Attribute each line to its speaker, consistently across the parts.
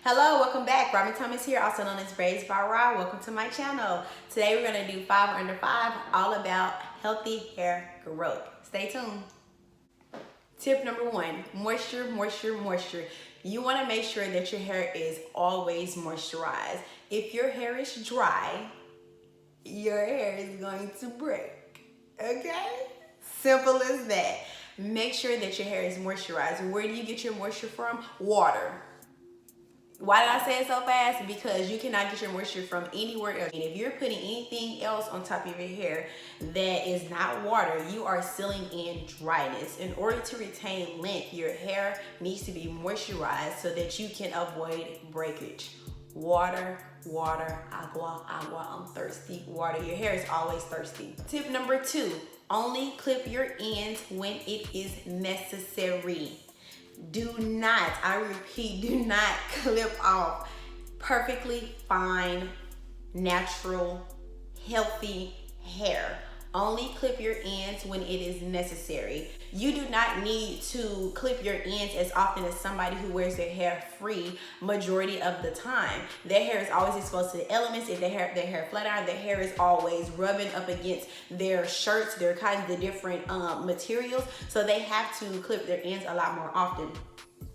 Speaker 1: Hello, welcome back. Robin Thomas here, also known as Daze by Ra. Welcome to my channel. Today we're going to do 5 under 5, all about healthy hair growth. Stay tuned. Tip number 1, moisture, moisture, moisture. You want to make sure that your hair is always moisturized. If your hair is dry, your hair is going to break. Okay? Simple as that. Make sure that your hair is moisturized. Where do you get your moisture from? Water. Why did I say it so fast? Because you cannot get your moisture from anywhere else. And if you're putting anything else on top of your hair that is not water, you are sealing in dryness. In order to retain length, your hair needs to be moisturized so that you can avoid breakage. Water, water, agua, agua, I'm thirsty, water. Your hair is always thirsty. Tip number 2, only clip your ends when it is necessary. Do not, I repeat, do not clip off perfectly fine, natural, healthy hair. Only clip your ends when it is necessary. You do not need to clip your ends as often as somebody who wears their hair free majority of the time. Their hair is always exposed to the elements. If their hair flat iron, their hair is always rubbing up against their shirts, their kinds of different materials. So they have to clip their ends a lot more often.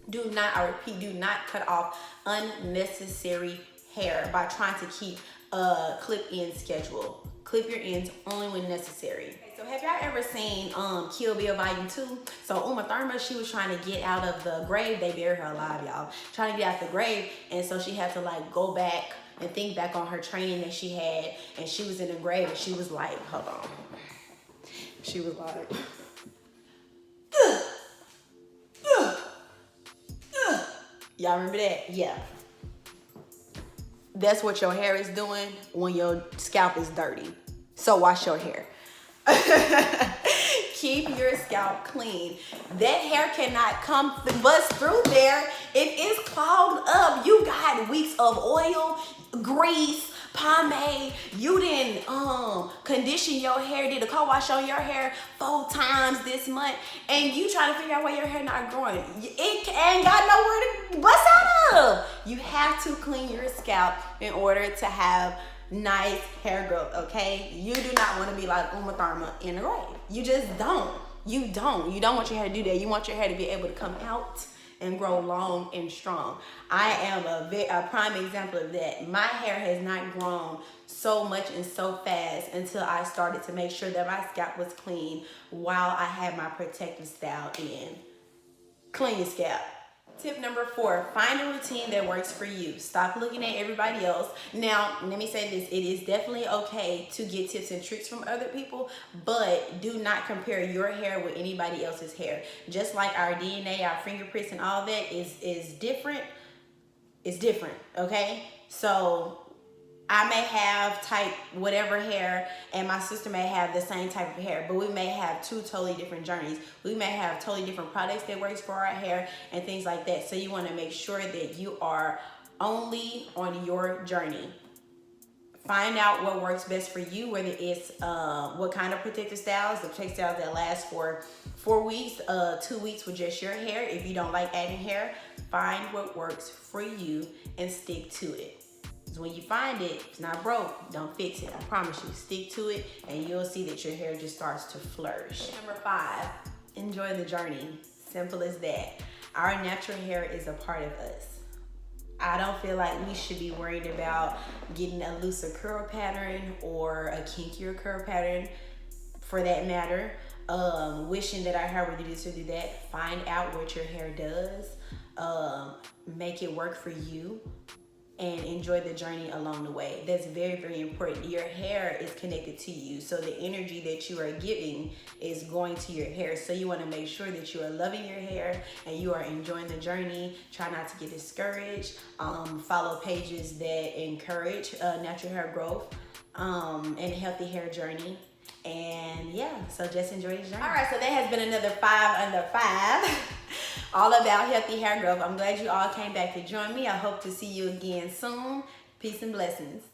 Speaker 1: Do not, I repeat, do not cut off unnecessary hair by trying to keep a clip-in schedule. Clip your ends only when necessary. So have y'all ever seen Kill Bill Volume 2? So Uma Thurman, she was trying to get out of the grave. They buried her alive, y'all. Trying to get out the grave, and so she had to like go back and think back on her training that she had, and she was in the grave, and she was like, hold on. She was like, y'all remember that? Yeah. That's what your hair is doing when your scalp is dirty. So wash your hair. Keep your scalp clean. That hair cannot come bust through there. If it's clogged up, you got weeks of oil, grease, pomade. You didn't condition your hair, did a co-wash on your hair 4 times this month, and you trying to figure out why your hair not growing. It ain't got nowhere to bust out of. You have to clean your scalp in order to have nice hair growth, okay? You do not want to be like Uma Thurman in the grave. You just don't. You don't want your hair to do that. You want your hair to be able to come out and grow long and strong. I am a prime example of that. My hair has not grown so much and so fast until I started to make sure that my scalp was clean while I had my protective style in. Clean your scalp. Tip number 4, find a routine that works for you. Stop looking at everybody else. Now, let me say this. It is definitely okay to get tips and tricks from other people, but do not compare your hair with anybody else's hair. Just like our DNA, our fingerprints, and all that is different. It's different, okay? So I may have type whatever hair, and my sister may have the same type of hair, but we may have 2 totally different journeys. We may have totally different products that works for our hair and things like that. So you want to make sure that you are only on your journey. Find out what works best for you, whether it's what kind of protective styles, the protective styles that last for 4 weeks, 2 weeks with just your hair. If you don't like adding hair, find what works for you and stick to it. When you find it, it's not broke, don't fix it. I promise you, stick to it and you'll see that your hair just starts to flourish. Number 5, enjoy the journey. Simple as that. Our natural hair is a part of us. I don't feel like we should be worried about getting a looser curl pattern or a kinkier curl pattern for that matter. Wishing that our hair would do this or do that. Find out what your hair does. Make it work for you. And enjoy the journey along the way. That's very, very important. Your hair is connected to you. So the energy that you are giving is going to your hair. So you want to make sure that you are loving your hair and you are enjoying the journey. Try not to get discouraged. Follow pages that encourage natural hair growth and a healthy hair journey. And yeah, so just enjoy the journey. All right, so that has been another 5 under 5. All about healthy hair growth. I'm glad you all came back to join me. I hope to see you again soon. Peace and blessings.